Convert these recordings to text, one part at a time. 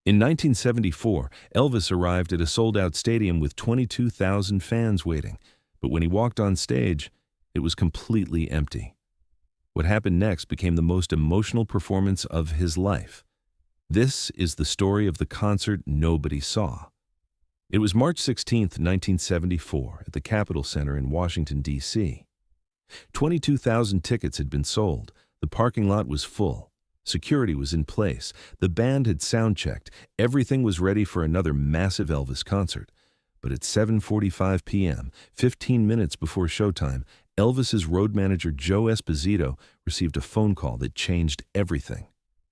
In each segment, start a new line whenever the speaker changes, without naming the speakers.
In 1974, Elvis arrived at a sold-out stadium with 22,000 fans waiting, but when he walked on stage, it was completely empty. What happened next became the most emotional performance of his life. This is the story of the concert nobody saw. It was March 16, 1974, at the Capitol Center in Washington, D.C. 22,000 tickets had been sold. The parking lot was full. Security was in place. The band had sound-checked. Everything was ready for another massive Elvis concert. But at 7:45 p.m., 15 minutes before showtime, Elvis's road manager Joe Esposito received a phone call that changed everything.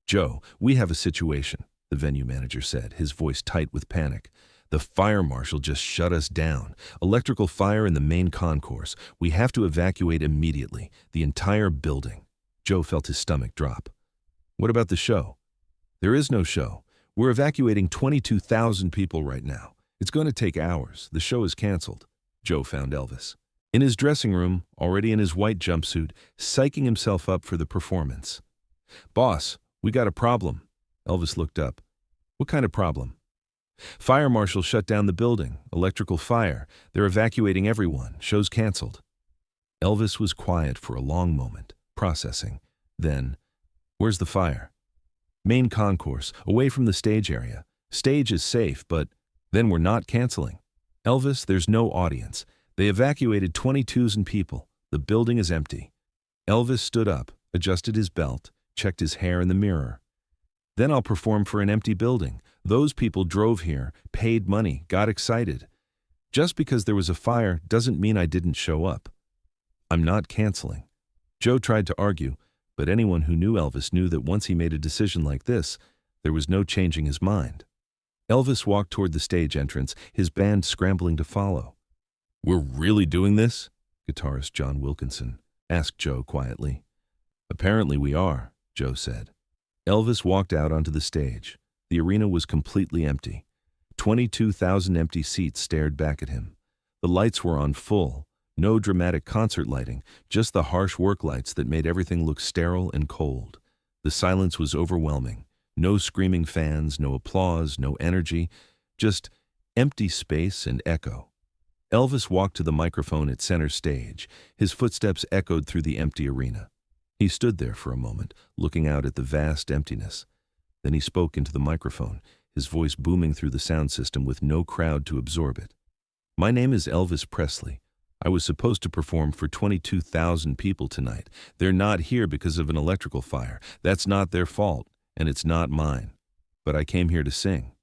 "Joe, we have a situation," the venue manager said, his voice tight with panic. "The fire marshal just shut us down. Electrical fire in the main concourse. We have to evacuate immediately, the entire building." Joe felt his stomach drop. "What about the show?" "There is no show. We're evacuating 22,000 people right now. It's going to take hours. The show is canceled." Joe found Elvis in his dressing room, already in his white jumpsuit, psyching himself up for the performance. "Boss, we got a problem." Elvis looked up. "What kind of problem?" "Fire marshal shut down the building. Electrical fire. They're evacuating everyone. Show's canceled." Elvis was quiet for a long moment, processing. Then, "Where's the fire?" "Main concourse, away from the stage area. Stage is safe, but then we're not canceling." "Elvis, there's no audience. They evacuated 22,000 people. The building is empty." Elvis stood up, adjusted his belt, checked his hair in the mirror. "Then I'll perform for an empty building. Those people drove here, paid money, got excited. Just because there was a fire doesn't mean I didn't show up. I'm not canceling." Joe tried to argue, but anyone who knew Elvis knew that once he made a decision like this, there was no changing his mind. Elvis walked toward the stage entrance, his band scrambling to follow. "We're really doing this?" guitarist John Wilkinson asked Joe quietly. "Apparently we are," Joe said. Elvis walked out onto the stage. The arena was completely empty. 22,000 empty seats stared back at him. The lights were on full. No dramatic concert lighting, just the harsh work lights that made everything look sterile and cold. The silence was overwhelming. No screaming fans, no applause, no energy, just empty space and echo. Elvis walked to the microphone at center stage. His footsteps echoed through the empty arena. He stood there for a moment, looking out at the vast emptiness. Then he spoke into the microphone, his voice booming through the sound system with no crowd to absorb it. "My name is Elvis Presley. I was supposed to perform for 22,000 people tonight. They're not here because of an electrical fire. That's not their fault, and it's not mine. But I came here to sing.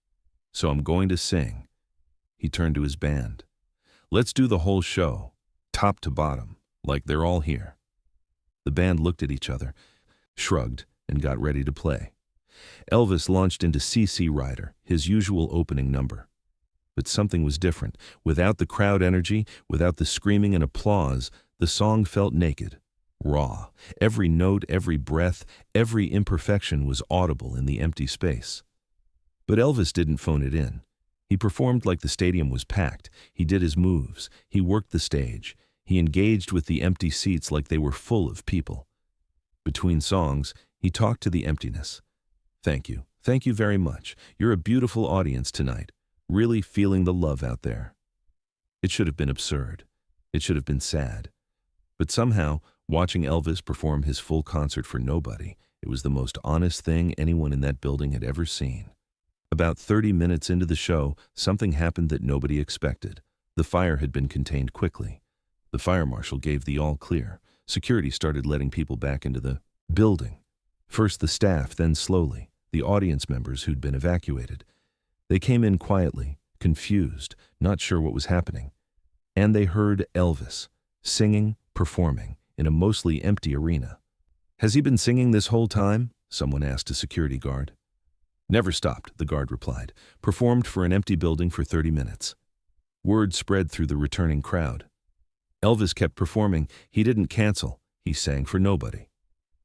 So I'm going to sing." He turned to his band. "Let's do the whole show, top to bottom, like they're all here." The band looked at each other, shrugged, and got ready to play. Elvis launched into CC Rider, his usual opening number. But something was different. Without the crowd energy, without the screaming and applause, the song felt naked, raw. Every note, every breath, every imperfection was audible in the empty space. But Elvis didn't phone it in. He performed like the stadium was packed. He did his moves. He worked the stage. He engaged with the empty seats like they were full of people. Between songs, he talked to the emptiness. "Thank you. Thank you very much. You're a beautiful audience tonight. Really feeling the love out there." It should have been absurd. It should have been sad. But somehow, watching Elvis perform his full concert for nobody, it was the most honest thing anyone in that building had ever seen. About 30 minutes into the show, something happened that nobody expected. The fire had been contained quickly. The fire marshal gave the all clear. Security started letting people back into the building. First the staff, then slowly, the audience members who'd been evacuated. They came in quietly, confused, not sure what was happening. And they heard Elvis, singing, performing, in a mostly empty arena. "Has he been singing this whole time?" someone asked a security guard. "Never stopped," the guard replied. "Performed for an empty building for 30 minutes. Word spread through the returning crowd. Elvis kept performing. He didn't cancel. He sang for nobody.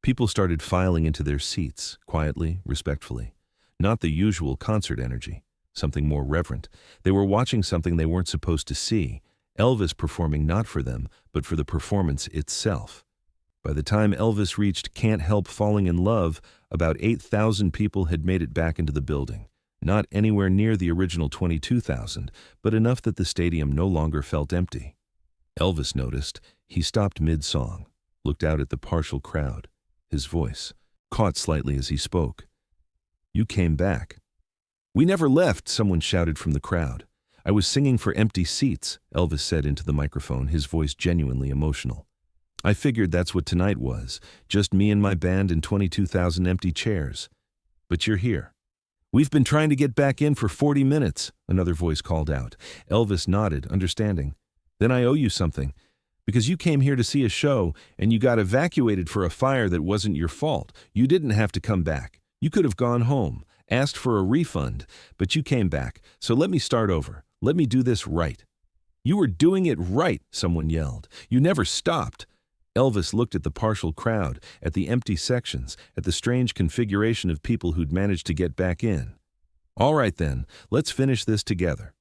People started filing into their seats, quietly, respectfully. Not the usual concert energy, something more reverent. They were watching something they weren't supposed to see. Elvis performing not for them, but for the performance itself. By the time Elvis reached "Can't Help Falling in Love," about 8,000 people had made it back into the building. Not anywhere near the original 22,000, but enough that the stadium no longer felt empty. Elvis noticed. He stopped mid-song, looked out at the partial crowd. His voice caught slightly as he spoke. "You came back." "We never left," someone shouted from the crowd. "I was singing for empty seats," Elvis said into the microphone, his voice genuinely emotional. "I figured that's what tonight was, just me and my band and 22,000 empty chairs. But you're here." "We've been trying to get back in for 40 minutes, another voice called out. Elvis nodded, understanding. "Then I owe you something. Because you came here to see a show, and you got evacuated for a fire that wasn't your fault. You didn't have to come back. You could have gone home, asked for a refund, but you came back. So let me start over. Let me do this right." "You were doing it right," someone yelled. "You never stopped." Elvis looked at the partial crowd, at the empty sections, at the strange configuration of people who'd managed to get back in. "All right then, let's finish this together."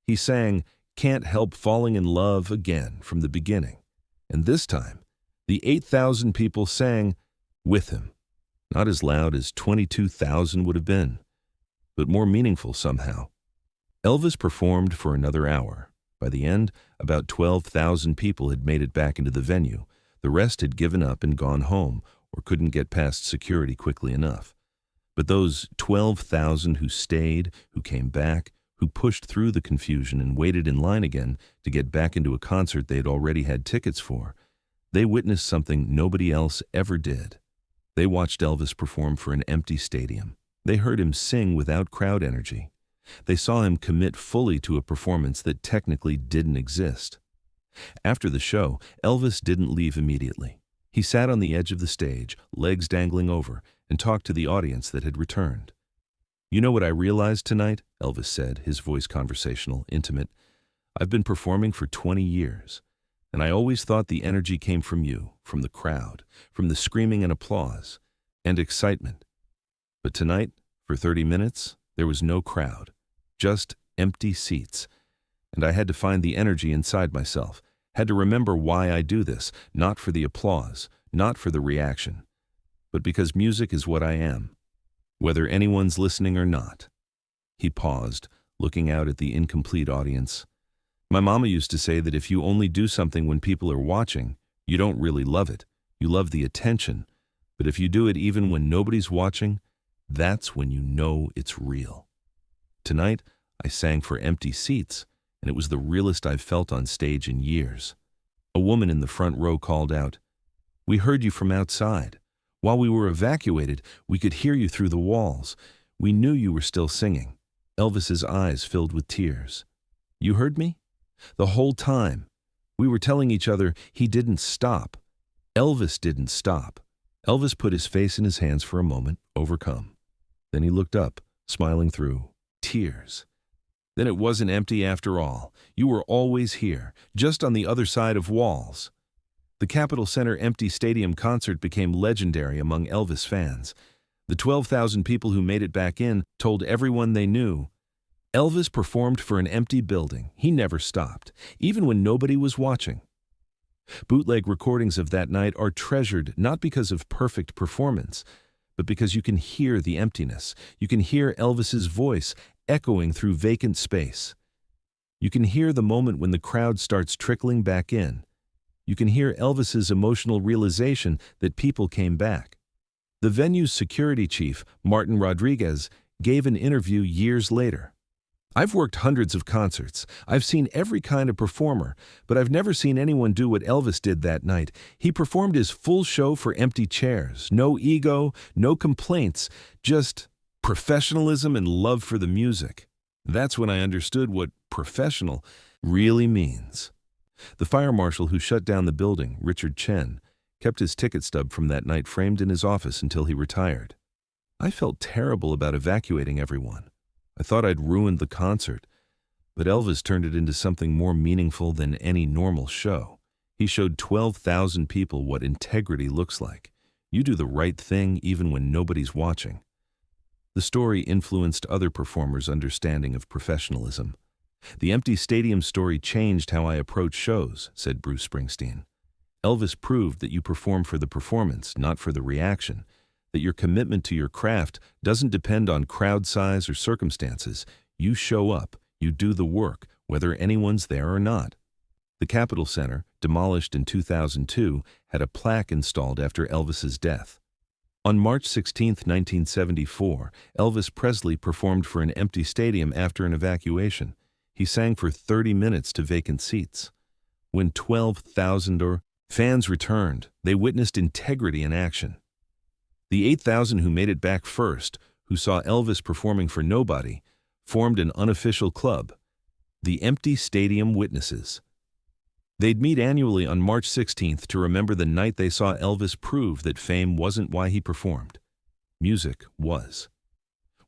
He sang "Can't Help Falling in Love" again from the beginning. And this time, the 8,000 people sang with him. Not as loud as 22,000 would have been, but more meaningful somehow. Elvis performed for another hour. By the end, about 12,000 people had made it back into the venue. The rest had given up and gone home, or couldn't get past security quickly enough. But those 12,000 who stayed, who came back, who pushed through the confusion and waited in line again to get back into a concert they had already had tickets for, they witnessed something nobody else ever did. They watched Elvis perform for an empty stadium. They heard him sing without crowd energy. They saw him commit fully to a performance that technically didn't exist. After the show, Elvis didn't leave immediately. He sat on the edge of the stage, legs dangling over, and talked to the audience that had returned. "You know what I realized tonight?" Elvis said, his voice conversational, intimate. "I've been performing for 20 years, and I always thought the energy came from you, from the crowd, from the screaming and applause, and excitement. But tonight, for 30 minutes, there was no crowd, just empty seats. And I had to find the energy inside myself, had to remember why I do this, not for the applause, not for the reaction, but because music is what I am, whether anyone's listening or not." He paused, looking out at the incomplete audience. "My mama used to say that if you only do something when people are watching, you don't really love it. You love the attention. But if you do it even when nobody's watching, that's when you know it's real." Tonight, I sang for empty seats, and it was the realest I've felt on stage in years. A woman in the front row called out, "We heard you from outside. While we were evacuated, we could hear you through the walls. We knew you were still singing." Elvis's eyes filled with tears. "You heard me? The whole time. We were telling each other he didn't stop. Elvis didn't stop." Elvis put his face in his hands for a moment, overcome. Then he looked up, smiling through tears. "Then it wasn't empty after all. You were always here, just on the other side of walls." The Capitol Center empty stadium concert became legendary among Elvis fans. The 12,000 people who made it back in told everyone they knew, "Elvis performed for an empty building. He never stopped, even when nobody was watching." Bootleg recordings of that night are treasured not because of perfect performance, but because you can hear the emptiness. You can hear Elvis's voice echoing through vacant space. You can hear the moment when the crowd starts trickling back in. You can hear Elvis's emotional realization that people came back. The venue's security chief, Martin Rodriguez, gave an interview years later. "I've worked hundreds of concerts. I've seen every kind of performer, but I've never seen anyone do what Elvis did that night. He performed his full show for empty chairs. No ego, no complaints, just professionalism and love for the music. That's when I understood what professional really means." The fire marshal who shut down the building, Richard Chen, kept his ticket stub from that night framed in his office until he retired. "I felt terrible about evacuating everyone. I thought I'd ruined the concert, but Elvis turned it into something more meaningful than any normal show. He showed 12,000 people what integrity looks like. You do the right thing even when nobody's watching." The story influenced other performers' understanding of professionalism. "The empty stadium story changed how I approach shows," said Bruce Springsteen. "Elvis proved that you perform for the performance, not for the reaction. that your commitment to your craft doesn't depend on crowd size or circumstances. You show up, you do the work, whether anyone's there or not. The Capitol Center, demolished in 2002, had a plaque installed after Elvis's death. On March 16, 1974, Elvis Presley performed for an empty stadium after an evacuation. He sang for 30 minutes to vacant seats. When 12,000 fans returned, they witnessed integrity in action. The 8,000 who made it back first, who saw Elvis performing for nobody, formed an unofficial club, the Empty Stadium Witnesses. They'd meet annually on March 16th to remember the night they saw Elvis prove that fame wasn't why he performed. Music was.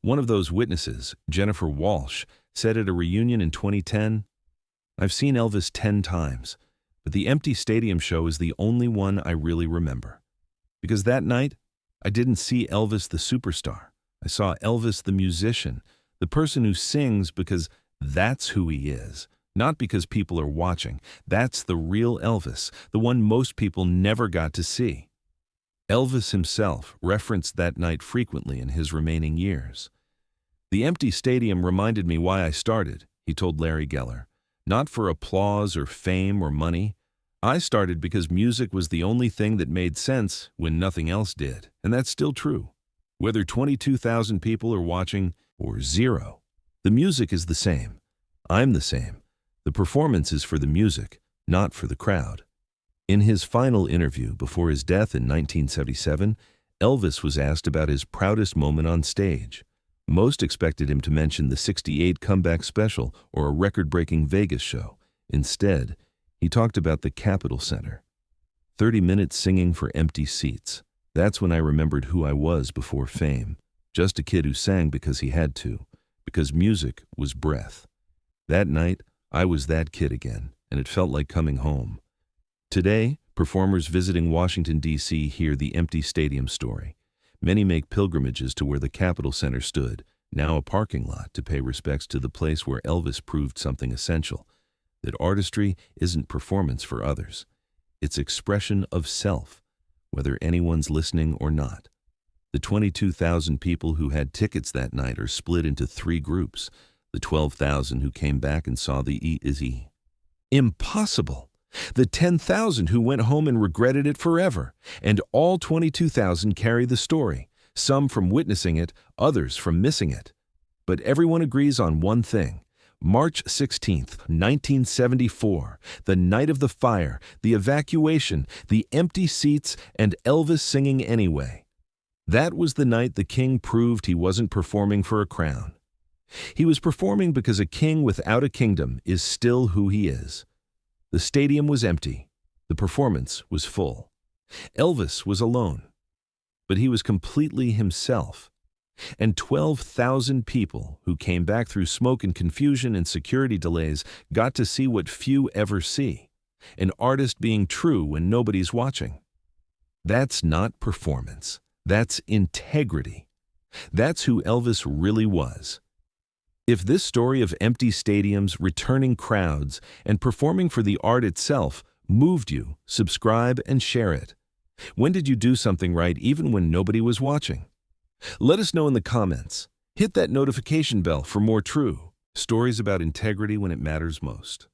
One of those witnesses, Jennifer Walsh, said at a reunion in 2010, "I've seen Elvis 10 times, but the Empty Stadium show is the only one I really remember. Because that night, I didn't see Elvis the superstar. I saw Elvis the musician, the person who sings because that's who he is, not because people are watching. That's the real Elvis, the one most people never got to see." Elvis himself referenced that night frequently in his remaining years. "The Empty Stadium reminded me why I started," he told Larry Geller. "Not for applause or fame or money. I started because music was the only thing that made sense when nothing else did, and that's still true. Whether 22,000 people are watching or 0, the music is the same. I'm the same. The performance is for the music, not for the crowd." In his final interview before his death in 1977, Elvis was asked about his proudest moment on stage. Most expected him to mention the '68 comeback special or a record-breaking Vegas show. Instead, he talked about the Capitol Center. 30 minutes singing for empty seats. That's when I remembered who I was before fame. Just a kid who sang because he had to, because music was breath. That night, I was that kid again, and it felt like coming home. Today, performers visiting Washington, D.C. hear the Empty Stadium story. Many make pilgrimages to where the Capitol Center stood, now a parking lot, to pay respects to the place where Elvis proved something essential, that artistry isn't performance for others. It's expression of self, whether anyone's listening or not. The 22,000 people who had tickets that night are split into 3 groups. The 12,000 who came back and saw the E. Impossible! The 10,000 who went home and regretted it forever. And all 22,000 carry the story, some from witnessing it, others from missing it. But everyone agrees on one thing. March 16th, 1974, the night of the fire, the evacuation, the empty seats, and Elvis singing anyway. That was the night the king proved he wasn't performing for a crown. He was performing because a king without a kingdom is still who he is. The stadium was empty. The performance was full. Elvis was alone. But he was completely himself. And 12,000 people who came back through smoke and confusion and security delays got to see what few ever see, an artist being true when nobody's watching. That's not performance. That's integrity. That's who Elvis really was. If this story of empty stadiums, returning crowds, and performing for the art itself moved you, subscribe and share it. When did you do something right even when nobody was watching? Let us know in the comments. Hit that notification bell for more true stories about integrity when it matters most.